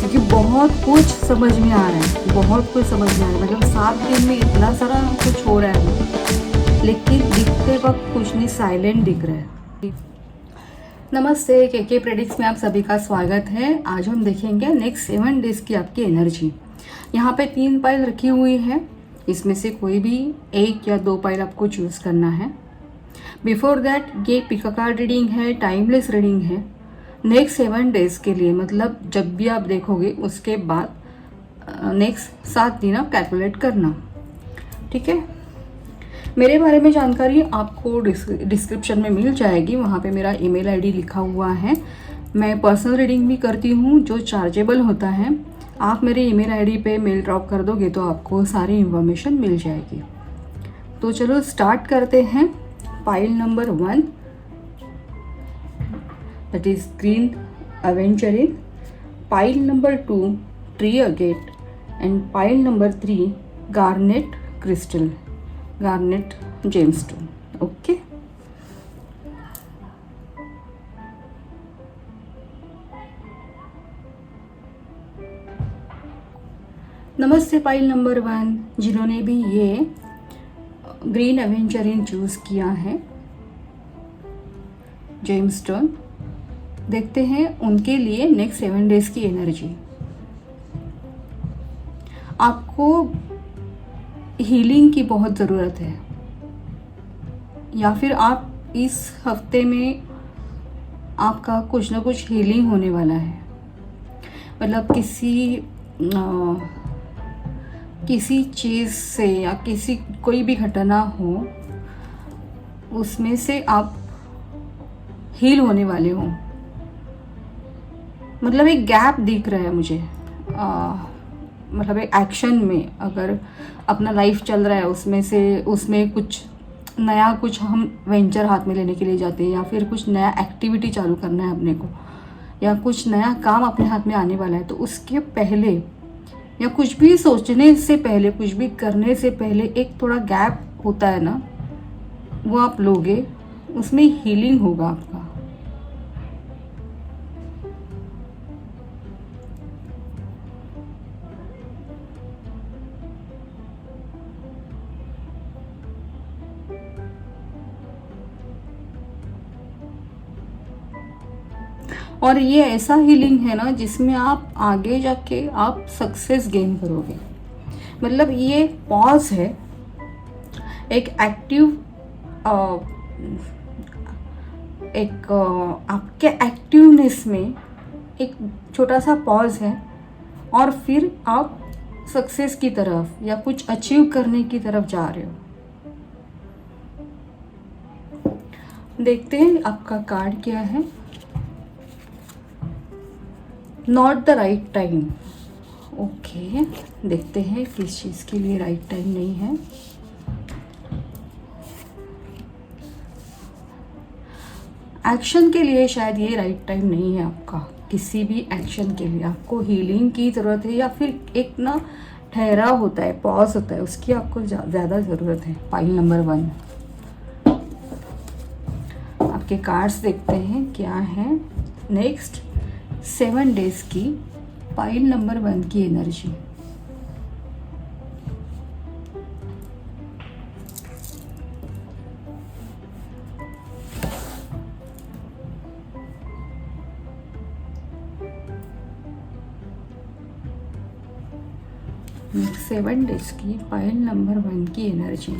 क्योंकि बहुत कुछ समझ में आ रहा है, बहुत कुछ समझ में आ रहा है। मतलब 7 दिन में इतना सारा कुछ हो रहा है ना, लेकिन दिखते वक्त कुछ नहीं, साइलेंट दिख रहा है। नमस्ते, के प्रेडिक्स में आप सभी का स्वागत है। आज हम देखेंगे नेक्स्ट 7 डेज की आपकी एनर्जी। यहाँ पे 3 पाइल रखी हुई है, इसमें से कोई भी 1 या 2 पाइल आपको चूज़ करना है। बिफोर दैट ये पिक कार्ड रीडिंग है, टाइमलेस रीडिंग है नेक्स्ट 7 डेज के लिए। मतलब जब भी आप देखोगे उसके बाद नेक्स्ट 7 दिन आप कैलकुलेट करना, ठीक है। मेरे बारे में जानकारी आपको डिस्क्रिप्शन में मिल जाएगी, वहाँ पे मेरा ईमेल आईडी लिखा हुआ है। मैं पर्सनल रीडिंग भी करती हूँ जो चार्जेबल होता है। आप मेरे ईमेल आईडी पे मेल ड्रॉप कर दोगे तो आपको सारी इन्फॉर्मेशन मिल जाएगी। तो चलो स्टार्ट करते हैं। Pile number 1 that is green aventurine, pile number 2 tree agate, and pile number 3 garnet crystal, garnet gemstone. Okay, नमस्ते पाइल नंबर 1 जिन्होंने भी ये ग्रीन एवेंचरिन चूज़ किया है, जेमस्टोन। देखते हैं उनके लिए नेक्स्ट 7 डेज की एनर्जी। आपको हीलिंग की बहुत ज़रूरत है, या फिर आप इस हफ्ते में आपका कुछ ना कुछ हीलिंग होने वाला है। मतलब किसी चीज़ से या कोई भी घटना हो उसमें से आप हील होने वाले हो। मतलब एक गैप दिख रहा है मुझे, मतलब एक एक्शन में अगर अपना लाइफ चल रहा है उसमें कुछ नया, कुछ हम वेंचर हाथ में लेने के लिए जाते हैं, या फिर कुछ नया एक्टिविटी चालू करना है अपने को, या कुछ नया काम अपने हाथ में आने वाला है, तो उसके पहले या कुछ भी सोचने से पहले, कुछ भी करने से पहले एक थोड़ा गैप होता है ना, वो आप लोगे, उसमें हीलिंग होगा आपका। और ये ऐसा हीलिंग है ना जिसमें आप आगे जाके आप सक्सेस गेन करोगे। मतलब ये पॉज है, एक आपके एक्टिवनेस में एक छोटा सा पॉज है, और फिर आप सक्सेस की तरफ या कुछ अचीव करने की तरफ जा रहे हो। देखते हैं आपका कार्ड क्या है। Not the right time. Okay, देखते हैं किस चीज़ के लिए राइट टाइम नहीं है। एक्शन के लिए शायद ये राइट टाइम नहीं है आपका। किसी भी एक्शन के लिए आपको हीलिंग की ज़रूरत है, या फिर एक ना ठहराव होता है, पॉज होता है, उसकी आपको ज़्यादा ज़रूरत है। पाइल नंबर 1 आपके कार्ड्स देखते हैं क्या है नेक्स्ट 7 डेज की पाइल नंबर 1 की एनर्जी। नेक्स्ट 7 डेज की पाइल नंबर 1 की energy.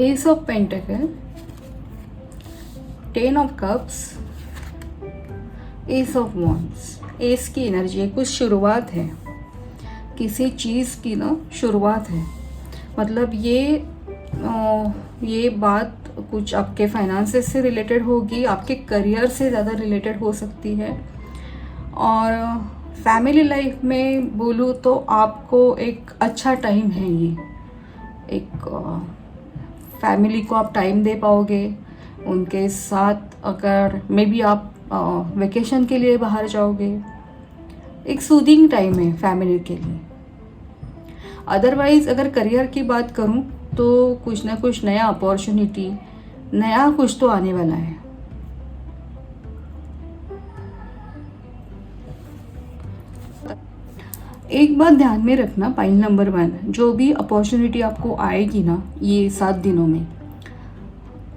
S of pentacle, 10 of cups, S of wands. S की एनर्जी है, कुछ शुरुआत है, किसी चीज़ की ना शुरुआत है। मतलब ये बात कुछ आपके फाइनेंसेस से रिलेटेड होगी, आपके करियर से ज़्यादा रिलेटेड हो सकती है, और फैमिली लाइफ में बोलूँ तो आपको एक अच्छा टाइम है ये। एक फैमिली को आप टाइम दे पाओगे, उनके साथ अगर मे बी आप वेकेशन के लिए बाहर जाओगे, एक सूदिंग टाइम है फैमिली के लिए। अदरवाइज़ अगर करियर की बात करूं तो कुछ ना कुछ नया अपॉर्चुनिटी, नया कुछ तो आने वाला है। एक बात ध्यान में रखना, पॉइंट नंबर 1, जो भी अपॉर्चुनिटी आपको आएगी ना ये 7 दिनों में,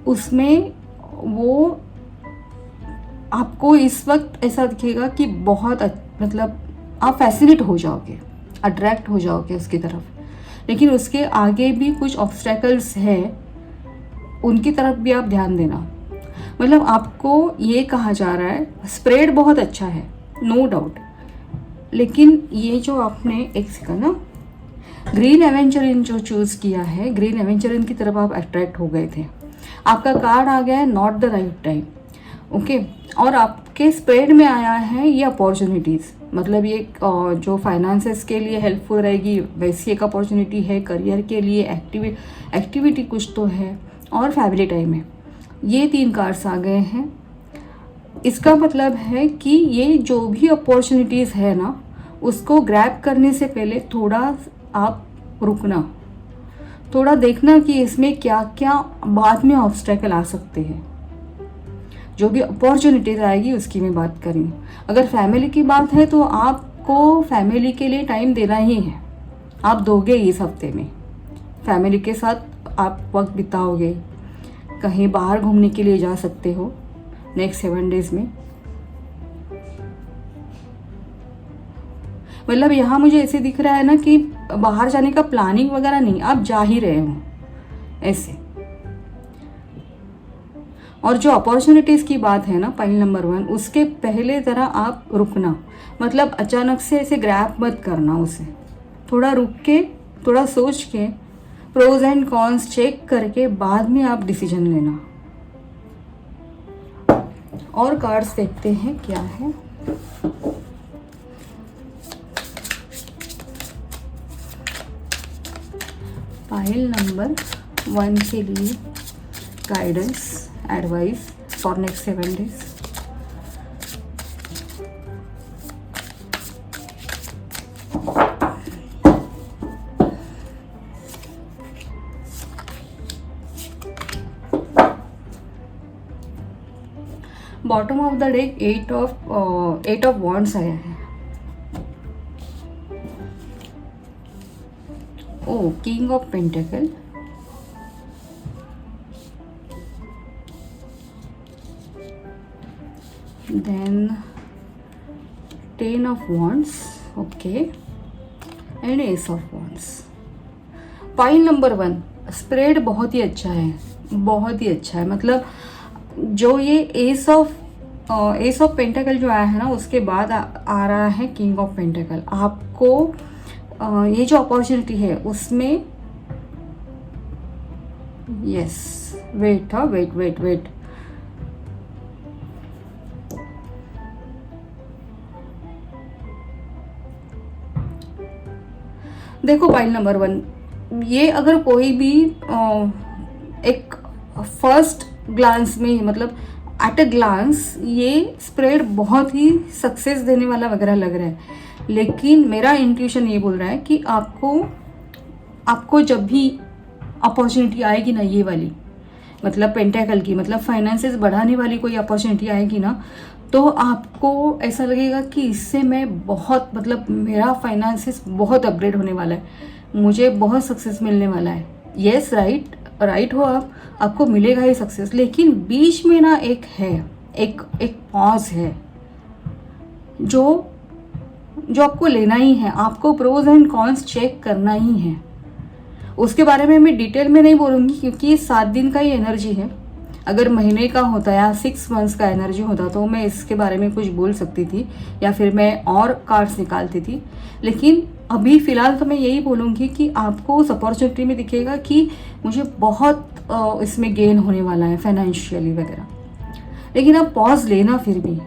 उसमें वो आपको इस वक्त ऐसा दिखेगा कि बहुत मतलब आप फैसिनेट हो जाओगे, अट्रैक्ट हो जाओगे उसकी तरफ। लेकिन उसके आगे भी कुछ ऑब्स्टेकल्स है, उनकी तरफ भी आप ध्यान देना। मतलब आपको ये कहा जा रहा है स्प्रेड बहुत अच्छा है, नो डाउट, लेकिन ये जो आपने एक सेकंड ना ग्रीन एवेंचरिन जो चूज़ किया है, ग्रीन एवेंचरिन की तरफ आप अट्रैक्ट हो गए थे। आपका कार्ड आ गया है not the right time, okay. और आपके स्प्रेड में आया है ये अपॉर्चुनिटीज़, मतलब ये जो फाइनेंसेस के लिए हेल्पफुल रहेगी वैसी एक अपॉर्चुनिटी है, करियर के लिए एक्टिविटी कुछ तो है, और फैमिली टाइम है। ये 3 कार्ड्स आ गए हैं। इसका मतलब है कि ये जो भी अपॉर्चुनिटीज़ है ना, उसको ग्रैब करने से पहले थोड़ा आप रुकना, थोड़ा देखना कि इसमें क्या क्या बाद में ऑब्स्टेकल आ सकते हैं। जो भी अपॉर्चुनिटीज़ आएगी उसकी मैं बात करूँ। अगर फैमिली की बात है तो आपको फैमिली के लिए टाइम देना ही है, आप दोगे इस हफ्ते में। फैमिली के साथ आप वक्त बिताओगे, कहीं बाहर घूमने के लिए जा सकते हो नेक्स्ट 7 डेज में। मतलब यहाँ मुझे ऐसे दिख रहा है ना कि बाहर जाने का प्लानिंग वगैरह नहीं, आप जा ही रहे हो ऐसे। और जो अपॉर्चुनिटीज़ की बात है ना, पॉइंट नंबर 1, उसके पहले तरह आप रुकना, मतलब अचानक से ऐसे ग्रैब मत करना उसे। थोड़ा रुक के, थोड़ा सोच के, प्रोज एंड कॉन्स चेक करके बाद में आप डिसीजन लेना। और कार्ड्स देखते हैं क्या है। पाइल नंबर 1 के लिए guidance, advice for next 7 days. Bottom of the deck 8 of wands आया है। Oh, king of pentacle, then 10 of wands, okay, and ace of wands. Point number 1, spread बहुत ही अच्छा है, बहुत ही अच्छा है। मतलब जो ये एस ऑफ पेंटिकल जो आया है ना, उसके बाद आ रहा है किंग ऑफ पेंटिकल। आपको ये जो अपॉर्चुनिटी है उसमें, यस, वेट, देखो पॉइंट नंबर 1, ये अगर कोई भी एक फर्स्ट ग्लांस में, मतलब एट अ ग्लांस ये स्प्रेड बहुत ही सक्सेस देने वाला वगैरह लग रहा है, लेकिन मेरा इंट्यूशन ये बोल रहा है कि आपको जब भी अपॉर्चुनिटी आएगी ना ये वाली, मतलब पेंटेकल की, मतलब फाइनेंसेस बढ़ाने वाली कोई अपॉर्चुनिटी आएगी ना, तो आपको ऐसा लगेगा कि इससे मैं बहुत, मतलब मेरा फाइनेंसेस बहुत अपग्रेड होने वाला है, मुझे बहुत सक्सेस मिलने वाला है। यस, राइट हो आप, आपको मिलेगा ही सक्सेस। लेकिन बीच में ना एक पॉज है जो आपको लेना ही है। आपको प्रोज एंड कॉन्स चेक करना ही है। उसके बारे में मैं डिटेल में नहीं बोलूँगी क्योंकि ये 7 दिन का ही एनर्जी है। अगर महीने का होता या 6 मंथ्स का एनर्जी होता तो मैं इसके बारे में कुछ बोल सकती थी या फिर मैं और कार्ड्स निकालती थी, लेकिन अभी फ़िलहाल तो मैं यही बोलूँगी कि आपको उस अपॉर्चुनिटी में दिखेगा कि मुझे बहुत इसमें गेन होने वाला है फाइनेंशियली वगैरह। लेकिन आप पॉज लेना फिर भी,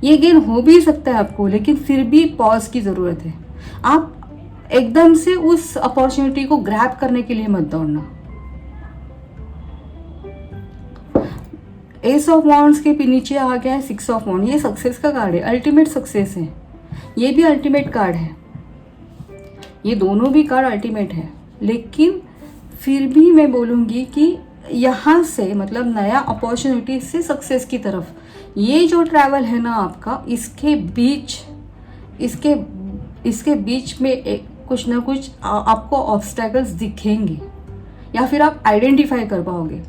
ये गेन हो भी सकता है आपको, लेकिन फिर भी पॉज की ज़रूरत है। आप एकदम से उस अपॉर्चुनिटी को ग्रैब करने के लिए मत दौड़ना। एस ऑफ वॉन्ड्स के नीचे आ गया है 6 ऑफ वॉन्ड। ये सक्सेस का कार्ड है, अल्टीमेट सक्सेस है। ये भी अल्टीमेट कार्ड है, ये दोनों भी कार्ड अल्टीमेट है। लेकिन फिर भी मैं बोलूँगी कि यहाँ से मतलब नया अपॉर्चुनिटी से सक्सेस की तरफ ये जो ट्रैवल है ना आपका, इसके बीच में एक कुछ ना कुछ आपको ऑब्स्टेकल्स दिखेंगे या फिर आप आइडेंटिफाई कर पाओगे।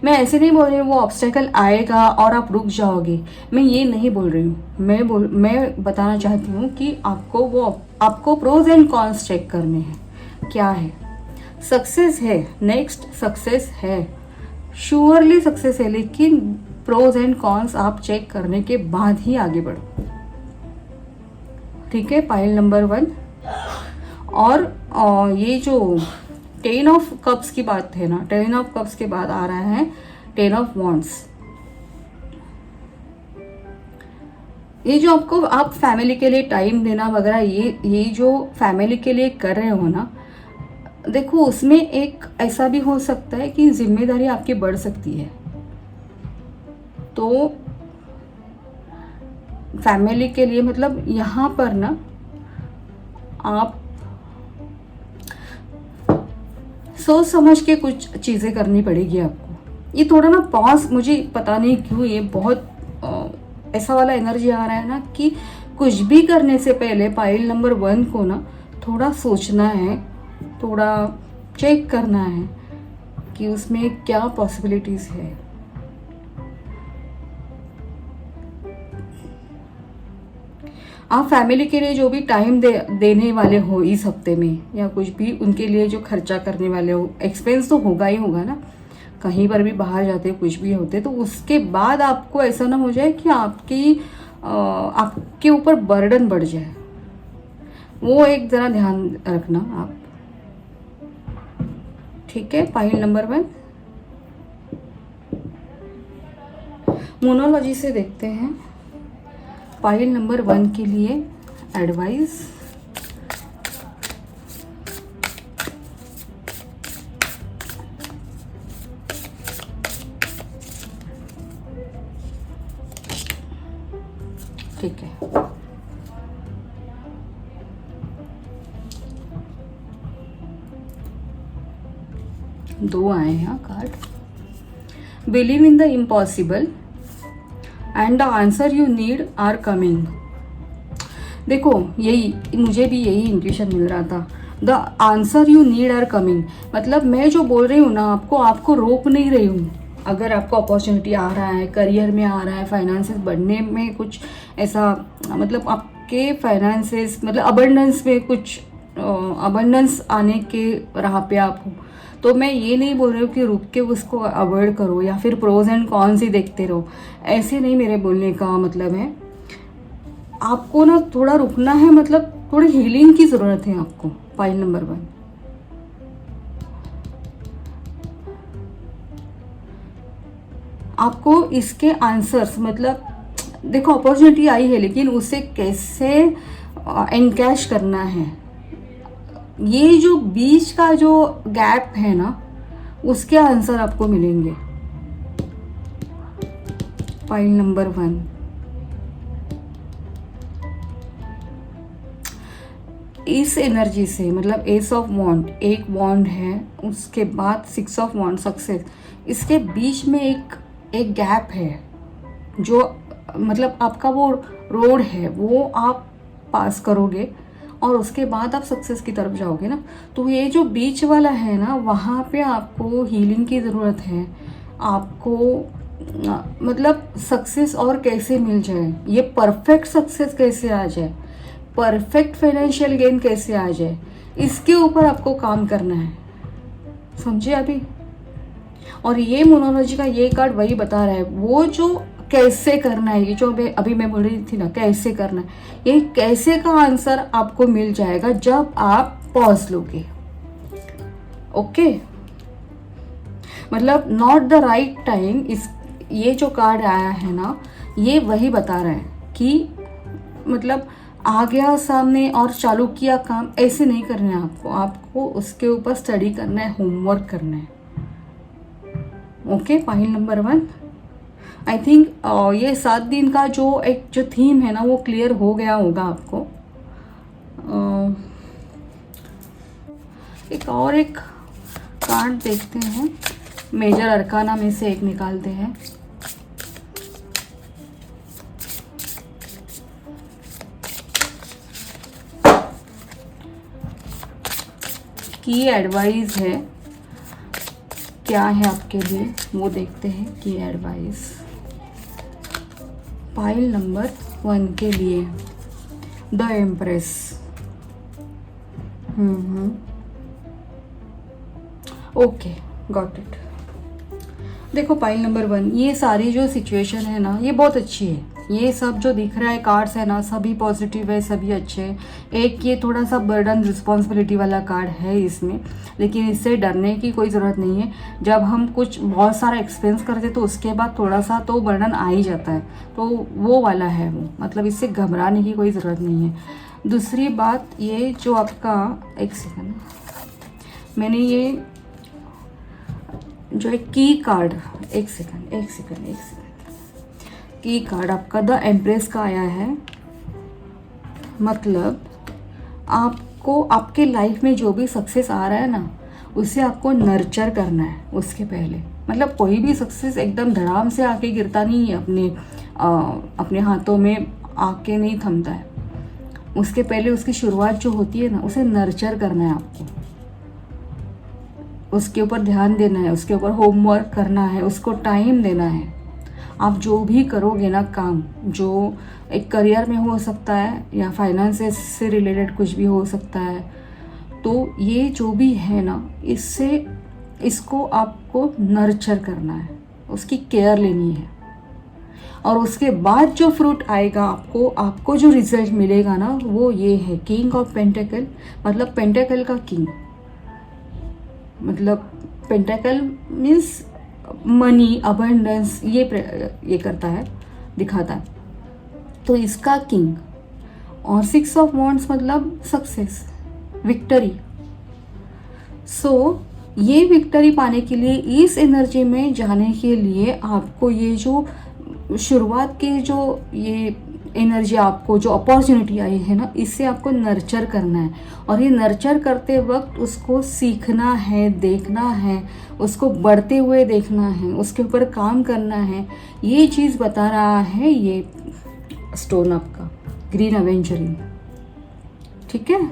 मैं ऐसे नहीं बोल रही हूँ वो ऑब्स्टेकल आएगा और आप रुक जाओगे, मैं ये नहीं बोल रही हूँ। मैं बताना चाहती हूँ कि आपको प्रोज एंड कॉन्स चेक करने हैं। क्या है? सक्सेस है, नेक्स्ट सक्सेस है, श्योरली सक्सेस है, लेकिन प्रोज एंड कॉन्स आप चेक करने के बाद ही आगे बढ़ो। ठीक है, पाइल नंबर 1। और ये जो 10 ऑफ कप्स की बात है ना, 10 ऑफ कप्स के बाद आ रहा है 10 ऑफ वॉन्ड्स। ये जो आप फैमिली के लिए टाइम देना वगैरह, ये जो फैमिली के लिए कर रहे हो ना, देखो उसमें एक ऐसा भी हो सकता है कि जिम्मेदारी आपकी बढ़ सकती है। तो फैमिली के लिए मतलब यहाँ पर ना आप सोच समझ के कुछ चीज़ें करनी पड़ेगी आपको। ये थोड़ा ना पॉज, मुझे पता नहीं क्यों ये बहुत ऐसा वाला एनर्जी आ रहा है ना कि कुछ भी करने से पहले पाइल नंबर 1 को ना थोड़ा सोचना है, थोड़ा चेक करना है कि उसमें क्या पॉसिबिलिटीज़ है। आप फैमिली के लिए जो भी टाइम देने वाले हो इस हफ्ते में, या कुछ भी उनके लिए जो खर्चा करने वाले हो, एक्सपेंस तो होगा ही होगा ना, कहीं पर भी बाहर जाते हो कुछ भी होते, तो उसके बाद आपको ऐसा ना हो जाए कि आपके ऊपर बर्डन बढ़ जाए। वो एक ज़रा ध्यान रखना आप। ठीक है, पाइल नंबर 1। मोनोलॉजी से देखते हैं पाइल नंबर 1 के लिए एडवाइस। ठीक है, दो आए हैं card. Believe in the impossible and the answer you need are coming. देखो मुझे भी यही इंट्यूशन मिल रहा था। The answer you need are coming, मतलब मैं जो बोल रही हूँ ना आपको रोक नहीं रही हूँ। अगर आपको अपॉर्चुनिटी आ रहा है, करियर में आ रहा है, फाइनेंसेस बढ़ने में कुछ ऐसा, मतलब आपके फाइनेंसेस मतलब अबंडेंस में कुछ अबंडेंस आने के राह पे आप हो, तो मैं ये नहीं बोल रही हूँ कि रुक के उसको अवॉइड करो या फिर प्रोज एंड कॉन्स ही देखते रहो। ऐसे नहीं मेरे बोलने का मतलब है। आपको ना थोड़ा रुकना है, मतलब थोड़ी हीलिंग की ज़रूरत है आपको। Pile number 1। आपको इसके आंसर्स, मतलब देखो अपॉर्चुनिटी आई है, लेकिन उसे कैसे एनकैश करना है, ये जो बीच का जो गैप है ना, उसके आंसर आपको मिलेंगे। Pile number 1। इस एनर्जी से मतलब एस ऑफ वॉन्ड, एक वॉन्ड है, उसके बाद 6 ऑफ वॉन्ड सक्सेस, इसके बीच में एक गैप है जो मतलब आपका वो रोड है, वो आप पास करोगे और उसके बाद आप सक्सेस की तरफ जाओगे ना। तो ये जो बीच वाला है ना, वहाँ पे आपको हीलिंग की ज़रूरत है। आपको मतलब सक्सेस और कैसे मिल जाए, ये परफेक्ट सक्सेस कैसे आ जाए, परफेक्ट फाइनेंशियल गेन कैसे आ जाए, इसके ऊपर आपको काम करना है, समझे अभी। और ये मोनोलॉजी का ये कार्ड वही बता रहा है, वो जो कैसे करना है, ये जो अभी मैं बोल रही थी ना कैसे करना है, ये कैसे का आंसर आपको मिल जाएगा जब आप पॉज लोगे। ओके, मतलब नॉट द राइट टाइम। ये जो कार्ड आया है ना, ये वही बता रहा है कि मतलब आ गया सामने और चालू किया काम, ऐसे नहीं करना है आपको। आपको उसके ऊपर स्टडी करना है, होमवर्क करना है। Okay, point number 1। I think ये 7 दिन का जो थीम है ना वो क्लियर हो गया होगा आपको। एक कार्ड देखते हैं, मेजर अरकाना में से एक निकालते हैं। की एडवाइस है, क्या है आपके लिए वो देखते हैं। की एडवाइस पाइल नंबर 1 के लिए, the empress. Okay, got it. देखो पाइल नंबर 1, ये सारी जो सिचुएशन है ना ये बहुत अच्छी है। ये सब जो दिख रहा है कार्ड्स है ना सभी पॉजिटिव है, सभी अच्छे हैं। एक ये थोड़ा सा बर्डन रिस्पॉन्सिबिलिटी वाला कार्ड है इसमें, लेकिन इससे डरने की कोई ज़रूरत नहीं है। जब हम कुछ बहुत सारा एक्सपेंस करते तो उसके बाद थोड़ा सा तो बर्डन आ ही जाता है, तो वो वाला है वो, मतलब इससे घबराने की कोई ज़रूरत नहीं है। दूसरी बात, ये जो आपका, एक सेकंड, मैंने ये जो एक की कार्ड, एक सेकंड, की कार्ड आपका द एम्प्रेस का आया है। मतलब आपको आपके लाइफ में जो भी सक्सेस आ रहा है ना उसे आपको नर्चर करना है उसके पहले। मतलब कोई भी सक्सेस एकदम धड़ाम से आके गिरता नहीं है, अपने हाथों में आके नहीं थमता है। उसके पहले उसकी शुरुआत जो होती है ना उसे नर्चर करना है आपको, उसके ऊपर ध्यान देना है, उसके ऊपर होमवर्क करना है, उसको टाइम देना है। आप जो भी करोगे ना काम, जो एक करियर में हो सकता है या फाइनेंस से रिलेटेड कुछ भी हो सकता है, तो ये जो भी है ना इसको आपको नर्चर करना है, उसकी केयर लेनी है। और उसके बाद जो फ्रूट आएगा आपको जो रिजल्ट मिलेगा ना वो ये है किंग ऑफ पेंटेकल। मतलब पेंटेकल का किंग, मतलब पेंटेकल मीन्स मनी, अबंडेंस, ये करता है, दिखाता है। तो इसका किंग। और 6 ऑफ वॉन्ड्स मतलब सक्सेस, विक्टरी। सो ये विक्टरी पाने के लिए, इस एनर्जी में जाने के लिए आपको ये जो शुरुआत की जो ये एनर्जी, आपको जो अपॉर्चुनिटी आई है ना इससे आपको नर्चर करना है। और ये नर्चर करते वक्त उसको सीखना है, देखना है, उसको बढ़ते हुए देखना है, उसके ऊपर काम करना है। ये चीज़ बता रहा है ये स्टोन आपका ग्रीन एवेंजरिन। ठीक है,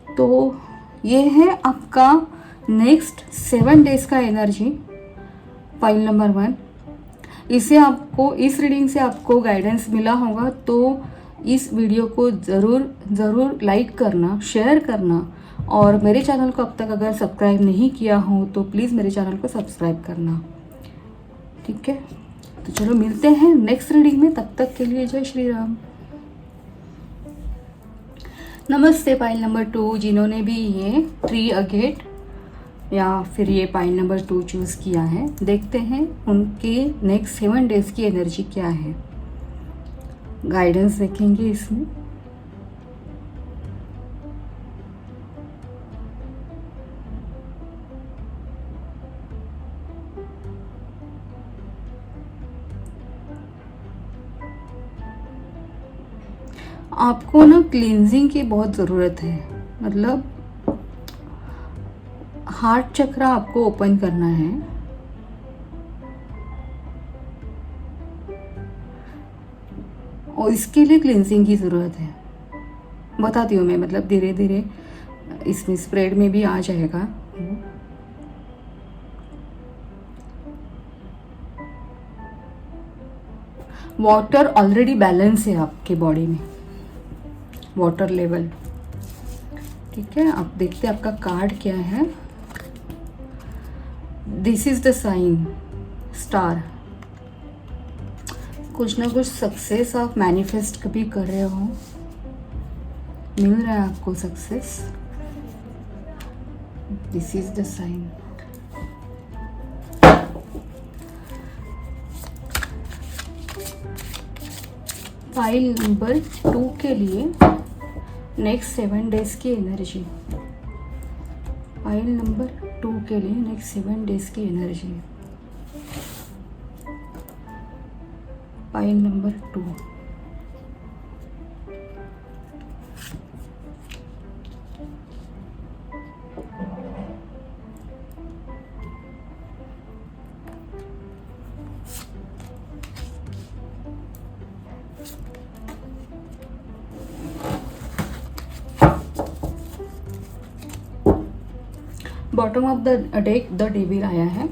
तो ये है आपका नेक्स्ट 7 डेज का एनर्जी, फाइल नंबर 1। इसे आपको, इस रीडिंग से आपको गाइडेंस मिला होगा तो इस वीडियो को ज़रूर लाइक करना, शेयर करना, और मेरे चैनल को अब तक अगर सब्सक्राइब नहीं किया हो तो प्लीज़ मेरे चैनल को सब्सक्राइब करना। ठीक है, तो चलो मिलते हैं नेक्स्ट रीडिंग में, तब तक के लिए जय श्री राम। नमस्ते पाइल नंबर 2, जिन्होंने भी ये 3 अगेट या फिर ये पाइल नंबर 2 चूज़ किया है, देखते हैं उनके नेक्स्ट 7 डेज की एनर्जी क्या है। गाइडेंस देखेंगे इसमें। आपको ना क्लींजिंग की बहुत ज़रूरत है, मतलब हार्ट चक्र आपको ओपन करना है। और इसके लिए क्लींजिंग की ज़रूरत है, बताती हूँ मैं, मतलब धीरे धीरे इसमें स्प्रेड में भी आ जाएगा। वाटर ऑलरेडी बैलेंस है आपके बॉडी में, वाटर लेवल। ठीक है, आप देखते हैं आपका कार्ड क्या है। This is the sign star. कुछ ना कुछ सक्सेस आप मैनिफेस्ट कभी कर रहे हो, मिल रहा है आपको success. This is the sign. File number 2 के लिए नेक्स्ट 7 डेज की एनर्जी। फाइल नंबर 2 के लिए नेक्स्ट 7 डेज की energy. File number 2। Bottom of the deck the devil आया है।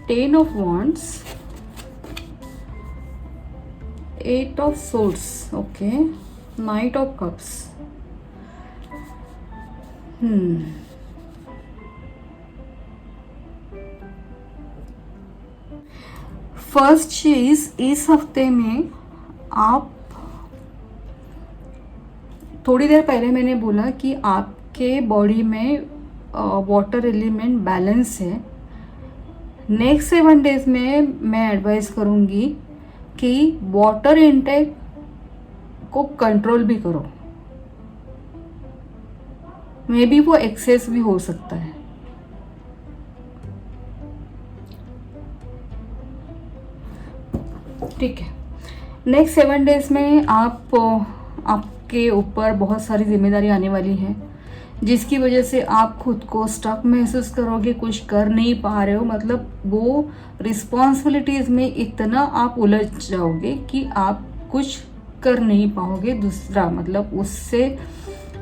Ten of wands, 8 of swords, okay, knight of cups. First चीज, इस हफ्ते में आप, थोड़ी देर पहले मैंने बोला कि आपके बॉडी में वाटर एलिमेंट बैलेंस है। नेक्स्ट 7 डेज में मैं एडवाइस करूँगी कि वाटर इनटेक को कंट्रोल भी करो। मे बी वो एक्सेस भी हो सकता है। ठीक है, नेक्स्ट 7 डेज में आपके ऊपर बहुत सारी जिम्मेदारी आने वाली है, जिसकी वजह से आप खुद को स्टक महसूस करोगे, कुछ कर नहीं पा रहे हो। मतलब वो रिस्पॉन्सिबिलिटीज़ में इतना आप उलझ जाओगे कि आप कुछ कर नहीं पाओगे। दूसरा मतलब उससे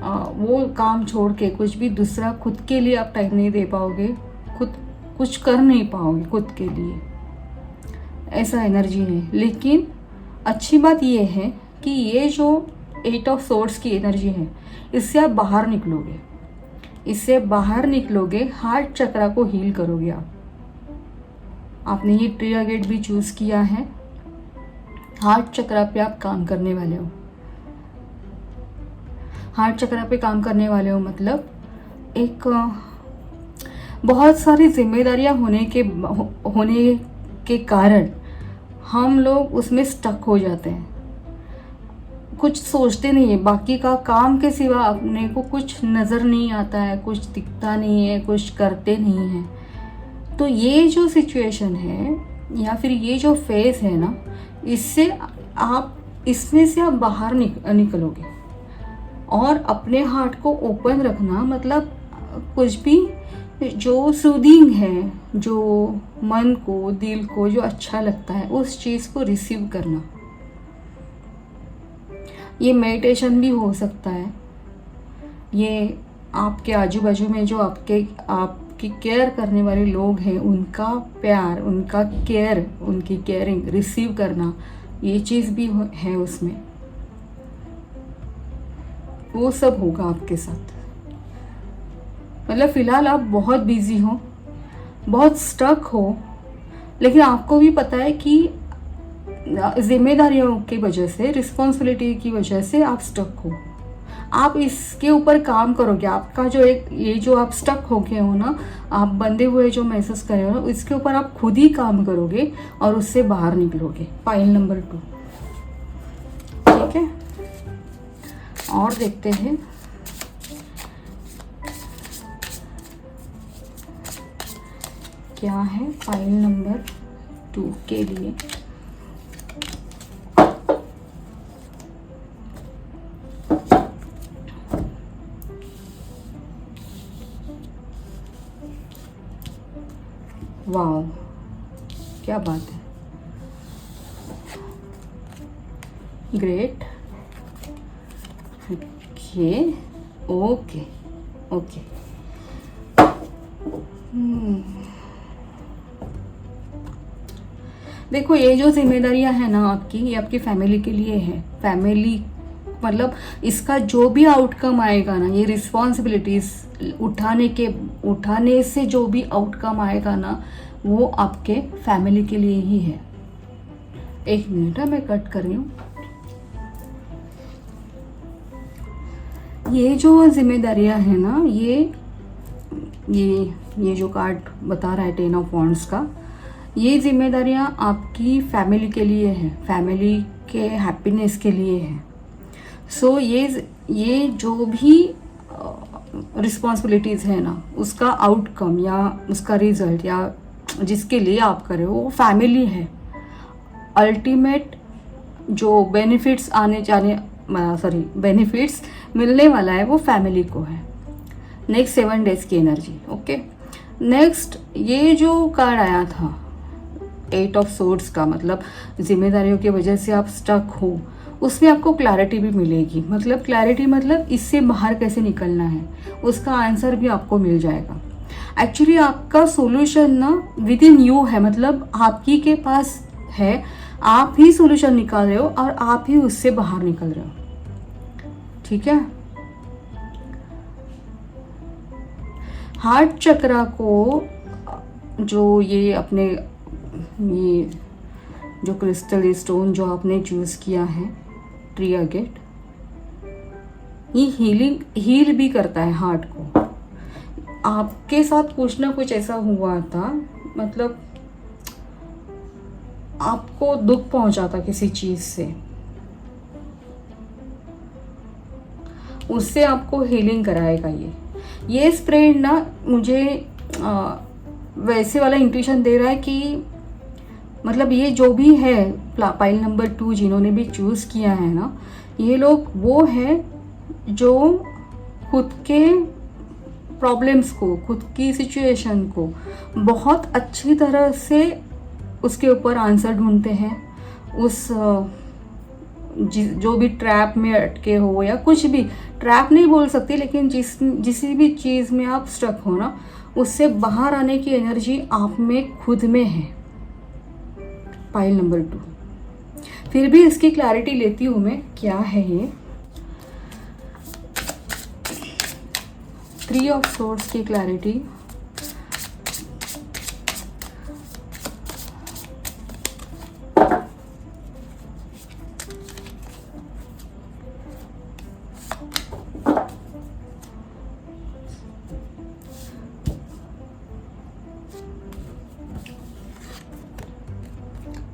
वो काम छोड़ के कुछ भी दूसरा खुद के लिए आप टाइम नहीं दे पाओगे, खुद कुछ कर नहीं पाओगे खुद के लिए, ऐसा एनर्जी है। लेकिन अच्छी बात ये है कि ये जो 8 ऑफ सोर्ड्स की एनर्जी है, इससे आप बाहर निकलोगे, इससे बाहर निकलोगे, हार्ट चक्रा को हील करोगे आप। आपने ये ट्रिगर गेट भी चूज़ किया है, हार्ट चक्रा पे आप काम करने वाले हो। हार्ट चक्रा पे काम करने वाले हो मतलब एक बहुत सारी जिम्मेदारियां होने के कारण हम लोग उसमें स्टक हो जाते हैं, कुछ सोचते नहीं है, बाकी का काम के सिवा अपने को कुछ नज़र नहीं आता है, कुछ दिखता नहीं है, कुछ करते नहीं हैं। तो ये जो सिचुएशन है या फिर ये जो फेज है ना, इसमें से आप बाहर निकलोगे। और अपने हार्ट को ओपन रखना मतलब कुछ भी जो सूदिंग है, जो मन को, दिल को जो अच्छा लगता है, उस चीज़ को रिसीव करना। ये मेडिटेशन भी हो सकता है, ये आपके आजू बाजू में जो आपकी केयर करने वाले लोग हैं, उनका प्यार, उनका केयर, उनकी केयरिंग रिसीव करना, ये चीज़ भी है उसमें। वो सब होगा आपके साथ। मतलब फ़िलहाल आप बहुत बिजी हो, बहुत स्टक हो, लेकिन आपको भी पता है कि जिम्मेदारियों की वजह से, रिस्पॉन्सिबिलिटी की वजह से आप स्टक हो। आप इसके ऊपर काम करोगे। आपका जो ये जो आप स्टक हो गए हो ना, आप बंधे हुए जो महसूस कर रहे हो ना, इसके ऊपर आप खुद ही काम करोगे और उससे बाहर निकलोगे। फाइल नंबर 2, ठीक है। और देखते हैं क्या है फाइल नंबर 2 के लिए। वाह, क्या बात है, ग्रेट। Okay okay. देखो, ये जो जिम्मेदारियां हैं ना आपकी, ये आपकी फैमिली के लिए है। फैमिली मतलब इसका जो भी आउटकम आएगा ना, ये रिस्पॉन्सिबिलिटीज उठाने से जो भी आउटकम आएगा ना, वो आपके फैमिली के लिए ही है। एक मिनट है, मैं कट कर रही हूँ। ये जो जिम्मेदारियां हैं ना, ये जो कार्ड बता रहा है 10 ऑफ वॉन्ड्स का, ये जिम्मेदारियां आपकी फैमिली के लिए है, फैमिली के हैप्पीनेस के लिए है। सो ये जो भी रिस्पॉन्सिबिलिटीज़ है ना, उसका आउटकम या उसका रिजल्ट या जिसके लिए आप कर रहे हो वो फैमिली है। अल्टीमेट जो बेनिफिट्स बेनिफिट्स मिलने वाला है वो फैमिली को है। नेक्स्ट 7 डेज की एनर्जी। ओके, नेक्स्ट ये जो कार्ड आया था 8 ऑफ सोर्ड्स का, मतलब जिम्मेदारियों की वजह से आप स्टक हो, उसमें आपको क्लैरिटी भी मिलेगी। मतलब क्लैरिटी मतलब इससे बाहर कैसे निकलना है, उसका आंसर भी आपको मिल जाएगा। एक्चुअली आपका सोल्यूशन ना विद इन यू है, मतलब आप ही के पास है, आप ही सोल्यूशन निकाल रहे हो और आप ही उससे बाहर निकल रहे हो। ठीक है, हार्ट चक्रा को जो ये अपने ये जो क्रिस्टल स्टोन जो आपने चूज किया है, ट्री अगेट, ये हील भी करता है हार्ट को। आपके साथ कुछ ना कुछ ऐसा हुआ था, मतलब आपको दुख पहुंचा था किसी चीज से, उससे आपको हीलिंग कराएगा ये स्प्रेड ना। मुझे वैसे वाला इंट्यूशन दे रहा है कि मतलब ये जो भी है पाइल नंबर 2 जिन्होंने भी चूज किया है ना, ये लोग वो है जो खुद के प्रॉब्लम्स को, खुद की सिचुएशन को बहुत अच्छी तरह से उसके ऊपर आंसर ढूंढते हैं। उस जो भी ट्रैप में अटके हो, या कुछ भी ट्रैप नहीं बोल सकती, लेकिन जिस भी चीज़ में आप स्टक हो ना, उससे बाहर आने की एनर्जी आप में खुद में है। Pile number 2। फिर भी इसकी क्लैरिटी लेती हूँ मैं, क्या है ये 3 ऑफ सोर्ड्स की clarity.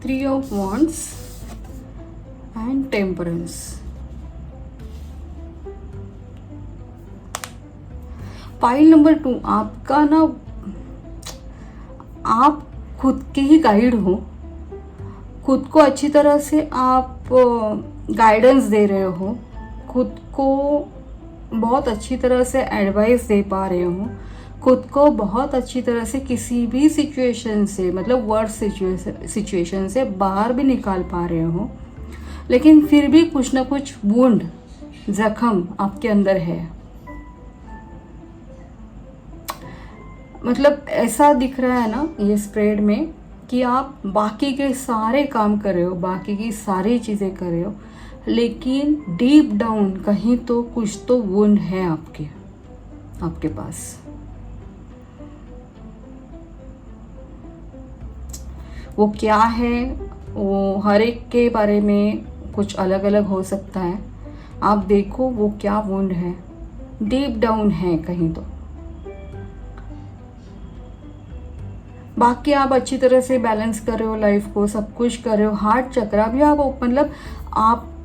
Three of Wands and Temperance। File number 2 आपका ना, आप खुद के ही गाइड हो, खुद को अच्छी तरह से आप गाइडेंस दे रहे हो, खुद को बहुत अच्छी तरह से एडवाइस दे पा रहे हो, खुद को बहुत अच्छी तरह से किसी भी सिचुएशन से, मतलब वर्स्ट सिचुएशन से बाहर भी निकाल पा रहे हो। लेकिन फिर भी कुछ ना कुछ वुंड, जख्म आपके अंदर है। मतलब ऐसा दिख रहा है ना ये स्प्रेड में कि आप बाकी के सारे काम कर रहे हो, बाकी की सारी चीज़ें कर रहे हो, लेकिन डीप डाउन कहीं तो कुछ तो वुंड है आपके पास। वो क्या है, वो हर एक के बारे में कुछ अलग अलग हो सकता है। आप देखो वो क्या वुंड है, डीप डाउन है कहीं तो। बाकी आप अच्छी तरह से बैलेंस कर रहे हो लाइफ को, सब कुछ कर रहे हो। हार्ट चक्रा भी आप मतलब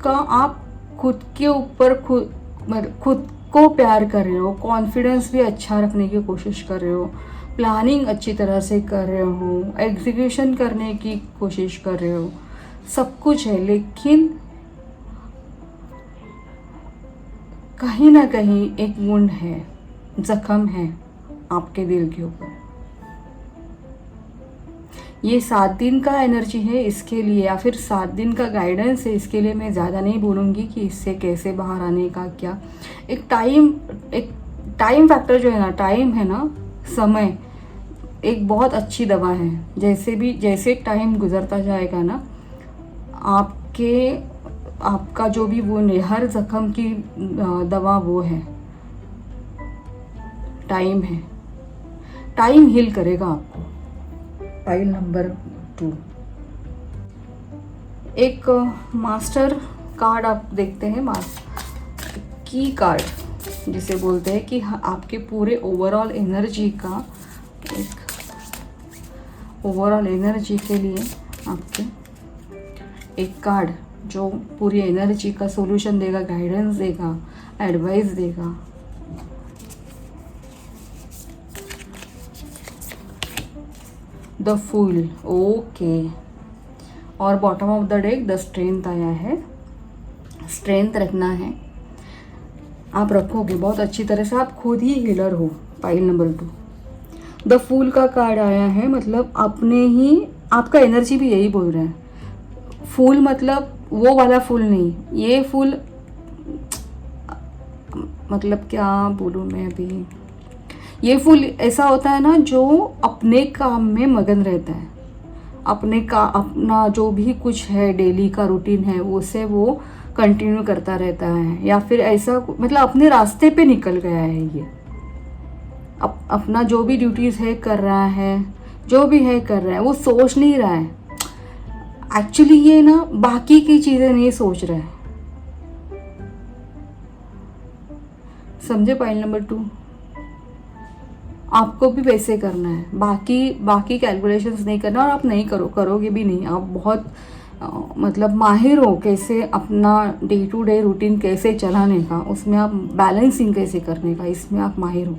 आप खुद के ऊपर खुद को प्यार कर रहे हो, कॉन्फिडेंस भी अच्छा रखने की कोशिश कर रहे हो, प्लानिंग अच्छी तरह से कर रहे हो, एग्जीक्यूशन करने की कोशिश कर रहे हो, सब कुछ है। लेकिन कहीं ना कहीं एक वुंड है, जख्म है आपके दिल के ऊपर। ये 7 दिन का एनर्जी है इसके लिए, या फिर 7 दिन का गाइडेंस है इसके लिए। मैं ज़्यादा नहीं बोलूँगी कि इससे कैसे बाहर आने का क्या। एक टाइम फैक्टर जो है ना, टाइम है ना, समय एक बहुत अच्छी दवा है। जैसे टाइम गुजरता जाएगा ना, आपका जो भी वो है, हर जख्म की दवा वो है, टाइम है। टाइम हील करेगा आपको। File number 2। एक मास्टर कार्ड आप देखते हैं, की कार्ड जिसे बोलते हैं कि आपके पूरे ओवरऑल एनर्जी का, एक ओवरऑल एनर्जी के लिए आपके एक कार्ड जो पूरी एनर्जी का सॉल्यूशन देगा, गाइडेंस देगा, एडवाइस देगा। The fool, okay. और bottom of the deck the strength आया है। स्ट्रेंथ रखना है, आप रखोगे बहुत अच्छी तरह से, आप खुद ही हीलर हो। पाइल नंबर 2 द फूल का कार्ड आया है, मतलब अपने ही, आपका एनर्जी भी यही बोल रहा है। फूल मतलब वो वाला फूल नहीं, ये फूल मतलब क्या बोलूँ मैं अभी, ये फूल ऐसा होता है ना जो अपने काम में मगन रहता है, अपना जो भी कुछ है डेली का रूटीन है उसे वो कंटिन्यू करता रहता है, या फिर ऐसा मतलब अपने रास्ते पे निकल गया है ये, अपना जो भी ड्यूटीज़ है कर रहा है, जो भी है कर रहा है, वो सोच नहीं रहा है एक्चुअली, ये ना बाकी की चीज़ें नहीं सोच रहा है। समझे? पॉइंट नंबर 2 आपको भी वैसे करना है, बाकी कैलकुलेशंस नहीं करना, और आप नहीं करोगे भी नहीं। आप बहुत मतलब माहिर हो कैसे अपना डे टू डे रूटीन कैसे चलाने का, उसमें आप बैलेंसिंग कैसे करने का, इसमें आप माहिर हो।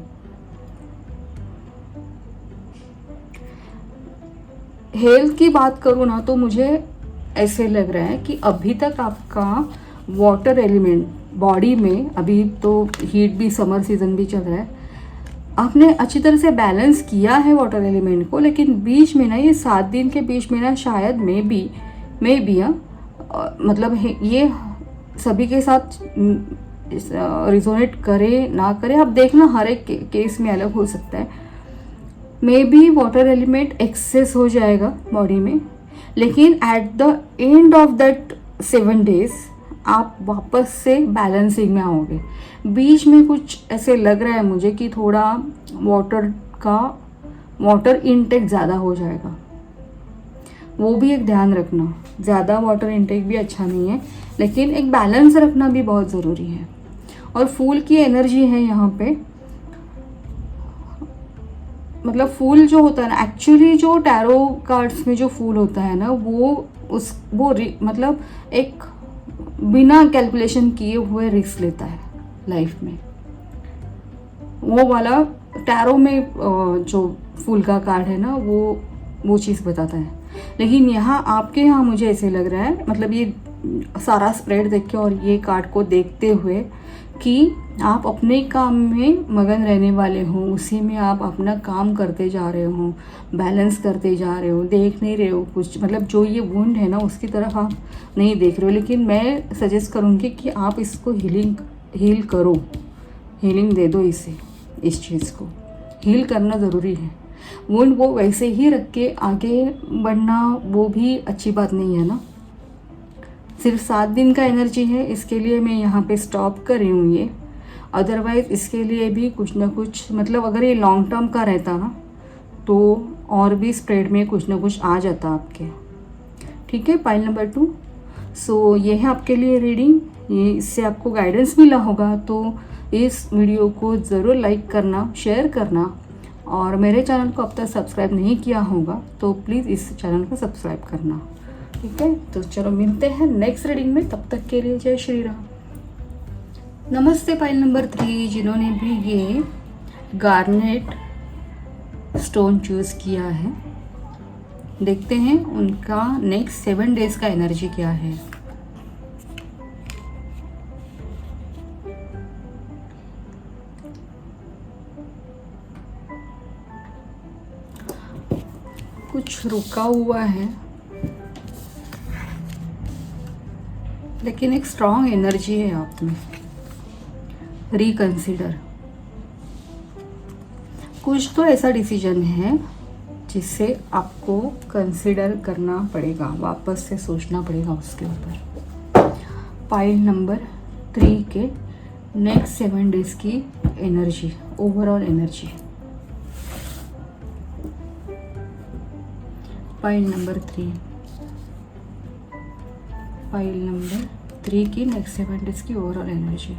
हेल्थ की बात करूँ ना तो मुझे ऐसे लग रहा है कि अभी तक आपका वाटर एलिमेंट बॉडी में, अभी तो हीट भी, समर सीजन भी चल रहा है, आपने अच्छी तरह से बैलेंस किया है वाटर एलिमेंट को, लेकिन बीच में ना ये 7 दिन के बीच में ना शायद मे बी मतलब ये सभी के साथ रिजोनेट करे ना करे, आप देखना हर एक केस में अलग हो सकता है। Maybe water element excess हो जाएगा बॉडी में, लेकिन at the end of that 7 days आप वापस से बैलेंसिंग में आओगे। बीच में कुछ ऐसे लग रहा है मुझे कि थोड़ा वाटर इनटेक ज़्यादा हो जाएगा, वो भी एक ध्यान रखना। ज़्यादा वाटर इनटेक भी अच्छा नहीं है, लेकिन एक बैलेंस रखना भी बहुत ज़रूरी है। और फूल की एनर्जी है यहाँ पे, मतलब फूल जो होता है ना, एक्चुअली जो टैरो कार्ड्स में जो फूल होता है ना, मतलब एक बिना कैलकुलेशन किए हुए रिस्क लेता है लाइफ में। वो वाला टैरो में जो फूल का कार्ड है ना, वो चीज़ बताता है। लेकिन यहाँ आपके यहाँ मुझे ऐसे लग रहा है, मतलब ये सारा स्प्रेड देख के और ये कार्ड को देखते हुए, कि आप अपने काम में मगन रहने वाले हो, उसी में आप अपना काम करते जा रहे हो, बैलेंस करते जा रहे हो, देख नहीं रहे हो कुछ, मतलब जो ये वुंड है ना उसकी तरफ आप नहीं देख रहे हो। लेकिन मैं सजेस्ट करूँगी कि आप इसको हील करो, हीलिंग दे दो इसे, इस चीज़ को हील करना ज़रूरी है। वुंड वो वैसे ही रख के आगे बढ़ना वो भी अच्छी बात नहीं है ना। सिर्फ 7 दिन का एनर्जी है, इसके लिए मैं यहाँ पे स्टॉप कर रही हूँ ये। अदरवाइज़ इसके लिए भी कुछ ना कुछ, मतलब अगर ये लॉन्ग टर्म का रहता ना तो और भी स्प्रेड में कुछ ना कुछ आ जाता आपके। ठीक है, पाइल नंबर 2। सो ये है आपके लिए रीडिंग, ये इससे आपको गाइडेंस मिला होगा तो इस वीडियो को ज़रूर लाइक करना, शेयर करना, और मेरे चैनल को अब तक सब्सक्राइब नहीं किया होगा तो प्लीज़ इस चैनल को सब्सक्राइब करना। ठीक है, तो चलो मिलते हैं नेक्स्ट रीडिंग में, तब तक के लिए जय श्री राम। नमस्ते पाइल नंबर 3, जिन्होंने भी ये गार्नेट स्टोन चूज़ किया है, देखते हैं उनका नेक्स्ट 7 डेज का एनर्जी क्या है। कुछ रुका हुआ है, लेकिन एक स्ट्रॉन्ग एनर्जी है आप में। रिकंसिडर, कुछ तो ऐसा डिसीजन है जिससे आपको कंसिडर करना पड़ेगा, वापस से सोचना पड़ेगा उसके ऊपर। पाइल नंबर 3 के नेक्स्ट 7 डेज की energy, overall energy. Pile number 3, file number 3 की नेक्स्ट 7 डेज की overall energy.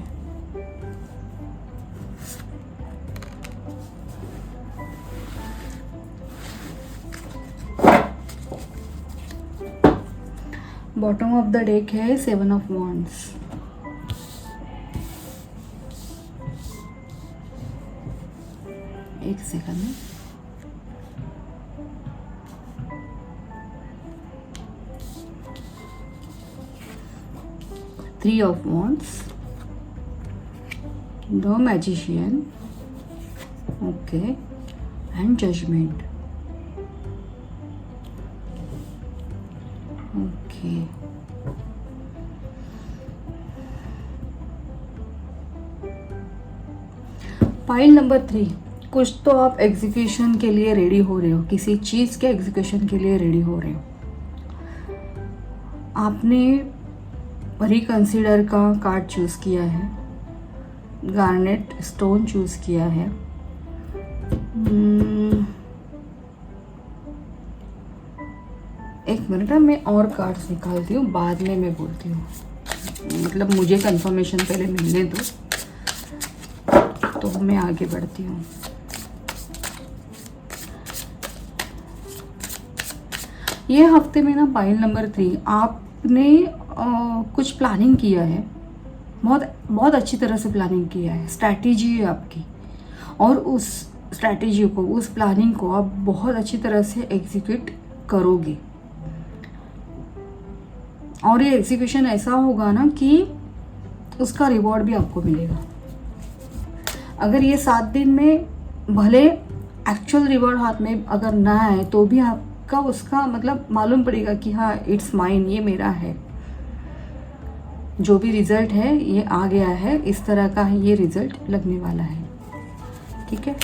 Bottom of the deck है 7 ऑफ वॉन्ड्स। एक सेकंड में, three of wands, the magician, okay, and judgement, okay. File number 3, कुछ तो आप execution के लिए रेडी हो रहे हो, किसी चीज़ के एग्जीक्यूशन के लिए रेडी हो रहे हो। आपने रिकंसीडर का कार्ड चूज़ किया है, गार्नेट स्टोन चूज़ किया है। एक मिनट, मैं और कार्ड्स निकालती हूँ, बाद में मैं बोलती हूँ, मतलब मुझे कंफर्मेशन पहले मिलने दो तो मैं आगे बढ़ती हूँ। ये हफ्ते में ना पाइल नंबर 3, आपने कुछ प्लानिंग किया है, बहुत बहुत अच्छी तरह से प्लानिंग किया है, स्ट्रैटेजी है आपकी, और उस स्ट्रैटेजी को, उस प्लानिंग को आप बहुत अच्छी तरह से एग्जीक्यूट करोगे। और ये एग्जीक्यूशन ऐसा होगा ना कि उसका रिवॉर्ड भी आपको मिलेगा। अगर ये 7 दिन में भले एक्चुअल रिवॉर्ड हाथ में अगर ना आए तो भी आपका उसका मतलब मालूम पड़ेगा कि हाँ इट्स माइन, ये मेरा है, जो भी रिजल्ट है ये आ गया है, इस तरह का ये रिजल्ट लगने वाला है। ठीक है,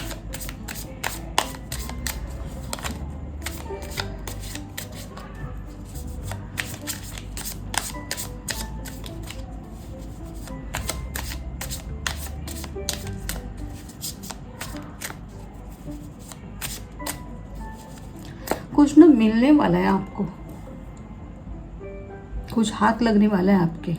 कुछ ना मिलने वाला है आपको, कुछ हाथ लगने वाला है आपके।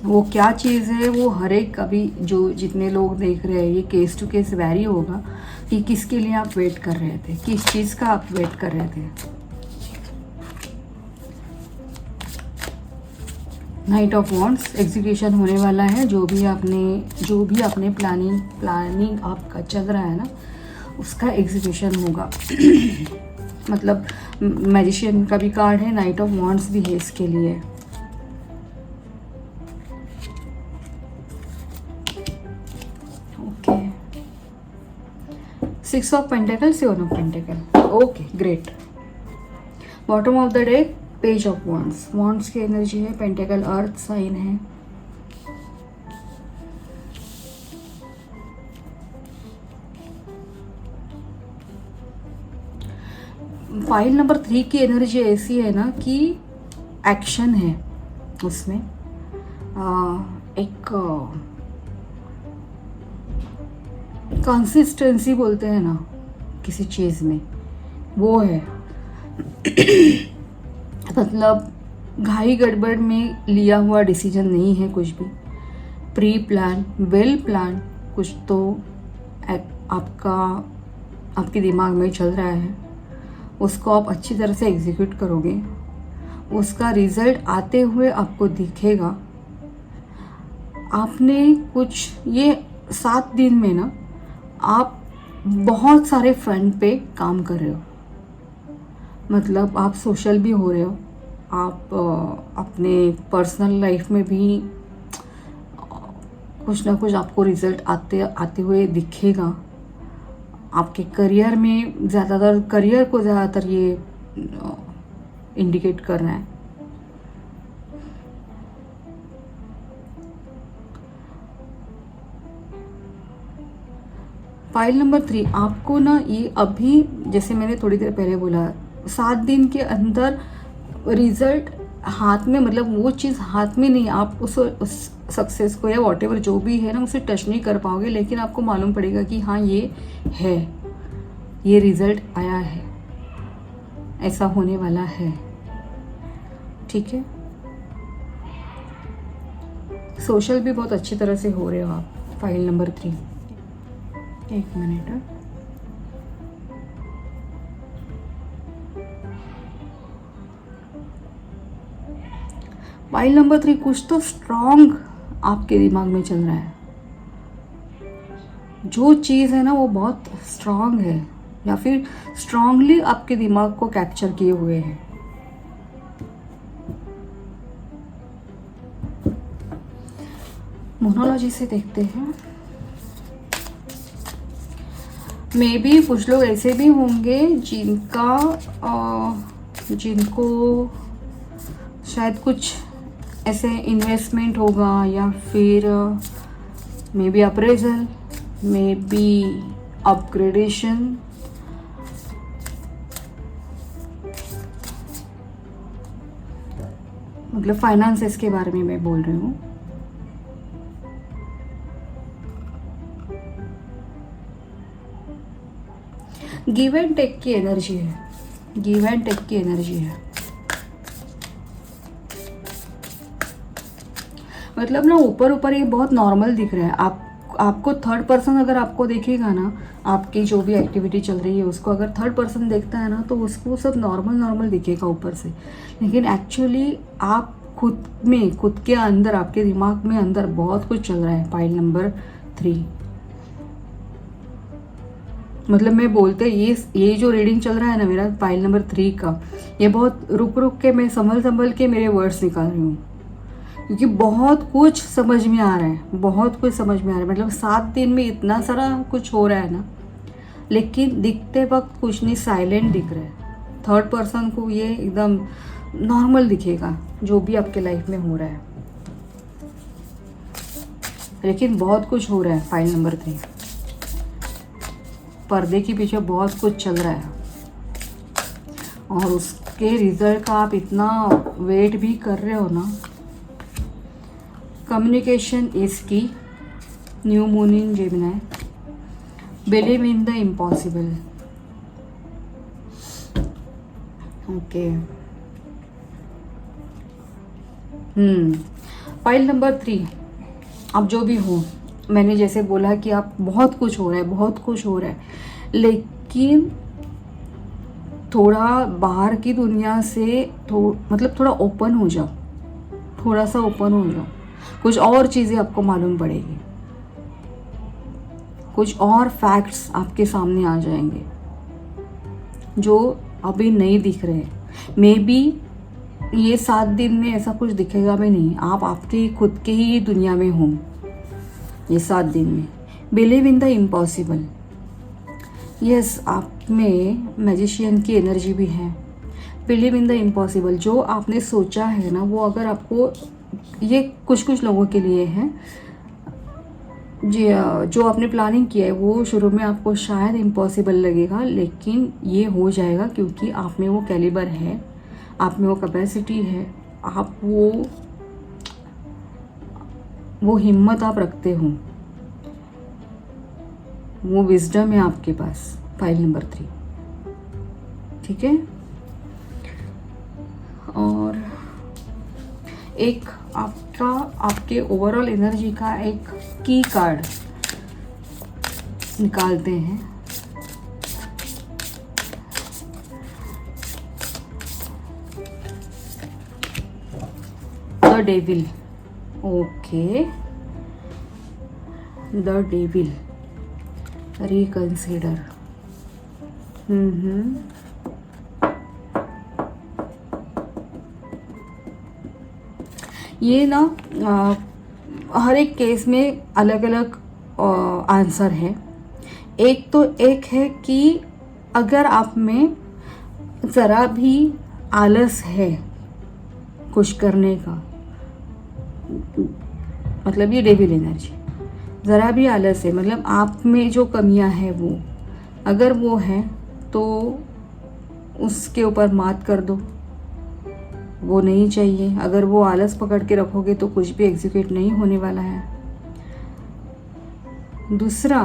वो क्या चीज़ है वो हर एक, अभी जो जितने लोग देख रहे हैं ये केस टू केस वैरी होगा कि किसके लिए आप वेट कर रहे थे, किस चीज़ का आप वेट कर रहे थे। नाइट ऑफ वॉन्ड्स एग्जीक्यूशन होने वाला है, जो भी आपने प्लानिंग आपका चल रहा है ना, उसका एग्जीक्यूशन होगा। मतलब मैजिशियन का भी कार्ड है, नाइट ऑफ वॉन्ड्स भी है इसके लिए। Okay, 6 of pentacle, 7 of pentacle, okay great. Bottom of the deck page of wands, wands की एनर्जी है, पेंटिकल अर्थ साइन है। फाइल नंबर 3 की एनर्जी ऐसी है ना कि एक्शन है उसमें, एक कंसिस्टेंसी बोलते हैं ना किसी चीज़ में, वो है। मतलब घाई गड़बड़ में लिया हुआ डिसीजन नहीं है, कुछ भी प्री प्लान, वेल प्लान कुछ तो आपके दिमाग में चल रहा है, उसको आप अच्छी तरह से एग्जीक्यूट करोगे, उसका रिजल्ट आते हुए आपको दिखेगा। आपने कुछ ये 7 दिन में ना आप बहुत सारे फ्रंट पे काम कर रहे हो, मतलब आप सोशल भी हो रहे हो, आप अपने पर्सनल लाइफ में भी कुछ ना कुछ आपको रिजल्ट आते हुए दिखेगा। आपके करियर में करियर को ज़्यादातर ये इंडिकेट कर रहा है। फाइल नंबर 3 आपको ना ये अभी, जैसे मैंने थोड़ी देर पहले बोला, 7 दिन के अंदर रिजल्ट हाथ में, मतलब वो चीज़ हाथ में नहीं, आप सक्सेस को या वॉटेवर जो भी है ना उसे टच नहीं कर पाओगे, लेकिन आपको मालूम पड़ेगा कि हाँ ये है, ये रिजल्ट आया है, ऐसा होने वाला है। ठीक है, सोशल भी बहुत अच्छी तरह से हो रहे हो आप। फाइल नंबर 3, एक मिनट है। फाइल नंबर 3, कुछ तो स्ट्रॉन्ग आपके दिमाग में चल रहा है। जो चीज़ है ना वो बहुत स्ट्रॉन्ग है, या फिर स्ट्रांगली आपके दिमाग को कैप्चर किए हुए हैं। मोनोलॉजी से देखते हैं। मे बी कुछ लोग ऐसे भी होंगे जिनको शायद कुछ ऐसे इन्वेस्टमेंट होगा, या फिर may be appraisal, may be upgradation, मतलब फाइनेंसेस के बारे में मैं बोल रही हूँ। गिव एंड टेक की एनर्जी है, गिव एंड टेक की एनर्जी है। मतलब ना ऊपर ऊपर ये बहुत नॉर्मल दिख रहा है। आपको थर्ड पर्सन अगर आपको देखेगा ना, आपकी जो भी एक्टिविटी चल रही है उसको अगर थर्ड पर्सन देखता है ना, तो उसको सब नॉर्मल दिखेगा ऊपर से, लेकिन एक्चुअली आप खुद के अंदर, आपके दिमाग में अंदर बहुत कुछ चल रहा है। फाइल नंबर 3, मतलब मैं बोलते ये जो रीडिंग चल रहा है ना मेरा फाइल नंबर 3 का, ये बहुत रुक के मैं संभल के मेरे वर्ड्स निकाल रही हूँ, क्योंकि बहुत कुछ समझ में आ रहा है, बहुत कुछ समझ में आ रहा है। मतलब 7 दिन में इतना सारा कुछ हो रहा है ना, लेकिन दिखते वक्त कुछ नहीं, साइलेंट दिख रहा है। थर्ड पर्सन को ये एकदम नॉर्मल दिखेगा जो भी आपके लाइफ में हो रहा है, लेकिन बहुत कुछ हो रहा है। फाइल नंबर 3, पर्दे के पीछे बहुत कुछ चल रहा है, और उसके रिजल्ट का आप इतना वेट भी कर रहे हो ना। कम्युनिकेशन इज की, new moon in Gemini, believe in the impossible. Okay, file number 3, आप जो भी हो, मैंने जैसे बोला कि आप बहुत कुछ हो रहा है, लेकिन थोड़ा बाहर की दुनिया से मतलब थोड़ा ओपन हो जाओ, थोड़ा सा ओपन हो जाओ। कुछ और चीज़ें आपको मालूम पड़ेगी, कुछ और फैक्ट्स आपके सामने आ जाएंगे जो अभी नहीं दिख रहे। मे बी ये 7 दिन में ऐसा कुछ दिखेगा भी नहीं, आप आपके खुद के ही दुनिया में हो ये 7 दिन में। Believe in the impossible, yes, आप में मैजिशियन की एनर्जी भी है। बिलीव इन द इम्पॉसिबल, जो आपने सोचा है ना वो अगर आपको, ये कुछ लोगों के लिए है जो आपने प्लानिंग किया है, वो शुरू में आपको शायद इम्पॉसिबल लगेगा, लेकिन ये हो जाएगा, क्योंकि आप में वो कैलिबर है, आप में वो कैपेसिटी है, आप वो हिम्मत आप रखते हो, वो विजडम है आपके पास। फाइल नंबर 3, ठीक है। और एक आपके ओवरऑल एनर्जी का एक की कार्ड निकालते हैं। The devil, okay, the devil, reconsider. ये ना हर एक केस में अलग अलग आंसर है। एक है कि अगर आप में ज़रा भी आलस है कुछ करने का, मतलब ये डेविल एनर्जी, ज़रा भी आलस है, मतलब आप में जो कमियां हैं वो अगर वो है तो उसके ऊपर मात कर दो, वो नहीं चाहिए। अगर वो आलस पकड़ के रखोगे तो कुछ भी एग्जीक्यूट नहीं होने वाला है। दूसरा,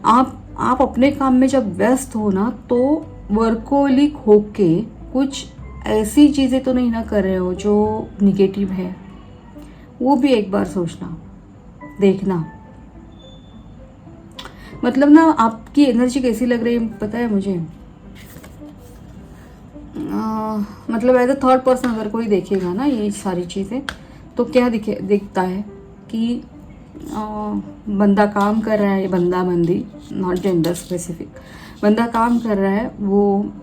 आप अपने काम में जब व्यस्त हो ना, तो वर्कोलिक होके कुछ ऐसी चीज़ें तो नहीं ना कर रहे हो जो निगेटिव है, वो भी एक बार सोचना, देखना। मतलब ना आपकी एनर्जी कैसी लग रही है पता है मुझे। मतलब एज अ थर्ड पर्सन अगर कोई देखेगा ना ये सारी चीज़ें, तो क्या दिखता है कि बंदा काम कर रहा है, बंदा बंदी, नॉट जेंडर स्पेसिफिक, बंदा काम कर रहा है, वो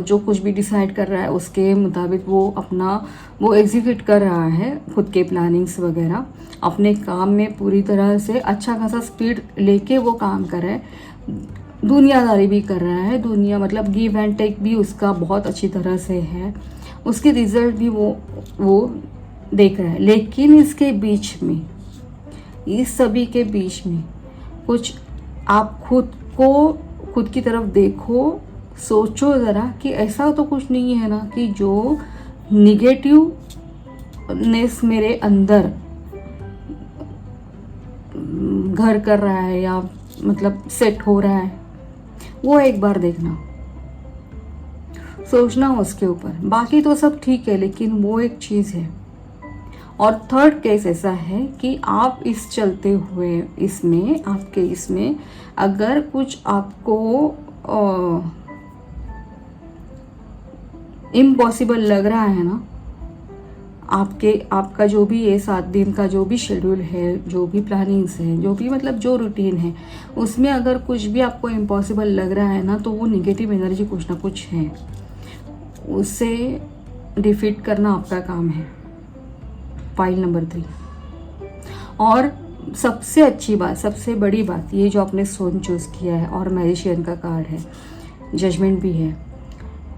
जो कुछ भी डिसाइड कर रहा है उसके मुताबिक वो एग्जीक्यूट कर रहा है, खुद के प्लानिंग्स वगैरह अपने काम में पूरी तरह से अच्छा खासा स्पीड लेके वो काम कर रहा है, दुनियादारी भी कर रहा है, दुनिया मतलब गिव एंड टेक भी उसका बहुत अच्छी तरह से है, उसके रिजल्ट भी वो देख रहा है। लेकिन इसके बीच में, इस सभी के बीच में कुछ आप खुद की तरफ देखो, सोचो ज़रा कि ऐसा तो कुछ नहीं है ना कि जो निगेटिवनेस मेरे अंदर घर कर रहा है या मतलब सेट हो रहा है, वो एक बार देखना, सोचना उसके ऊपर। बाकी तो सब ठीक है, लेकिन वो एक चीज़ है। और थर्ड केस ऐसा है कि आप इस चलते हुए इसमें अगर कुछ आपको इम्पॉसिबल लग रहा है ना, आपका जो भी ये 7 दिन का जो भी शेड्यूल है, जो भी प्लानिंग्स है, जो भी मतलब जो रूटीन है, उसमें अगर कुछ भी आपको इम्पॉसिबल लग रहा है ना, तो वो निगेटिव एनर्जी कुछ ना कुछ है, उसे डिफीट करना आपका काम है। File number 3। और सबसे अच्छी बात, सबसे बड़ी बात, ये जो आपने स्टोन चूज़ किया है और मैजिशियन का कार्ड है, जजमेंट भी है,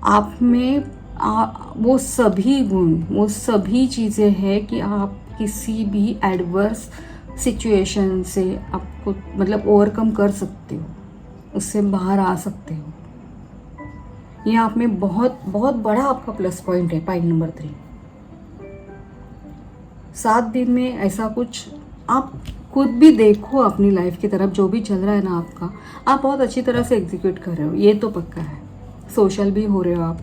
आप में वो सभी गुण, वो सभी चीज़ें हैं कि आप किसी भी एडवर्स सिचुएशन से आपको मतलब ओवरकम कर सकते हो, उससे बाहर आ सकते हो। ये आप में बहुत बहुत बड़ा आपका प्लस पॉइंट है। पॉइंट नंबर 3, 7 दिन में ऐसा कुछ आप खुद भी देखो अपनी लाइफ की तरफ, जो भी चल रहा है ना आपका, आप बहुत अच्छी तरह से एग्जीक्यूट कर रहे हो, ये तो पक्का है। सोशल भी हो रहे हो आप,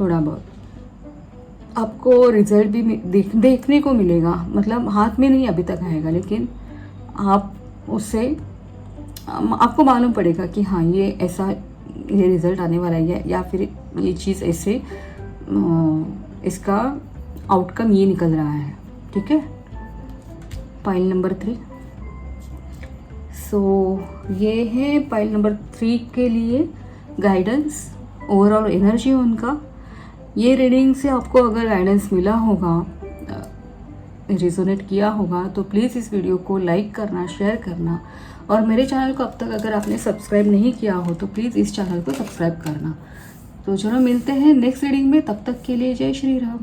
थोड़ा बहुत आपको रिजल्ट भी देखने को मिलेगा, मतलब हाथ में नहीं अभी तक आएगा, लेकिन आप उससे आपको मालूम पड़ेगा कि हाँ ये रिजल्ट आने वाला है, या फिर ये चीज़ ऐसे इसका आउटकम ये निकल रहा है। ठीक है, पाइल नंबर 3। ये है पाइल नंबर 3 के लिए गाइडेंस, ओवरऑल एनर्जी उनका। ये रीडिंग से आपको अगर गाइडेंस मिला होगा, रिजोनेट किया होगा, तो प्लीज़ इस वीडियो को लाइक करना, शेयर करना, और मेरे चैनल को अब तक अगर आपने सब्सक्राइब नहीं किया हो तो प्लीज़ इस चैनल को सब्सक्राइब करना। तो चलो मिलते हैं नेक्स्ट रीडिंग में, तब तक के लिए जय श्री राम।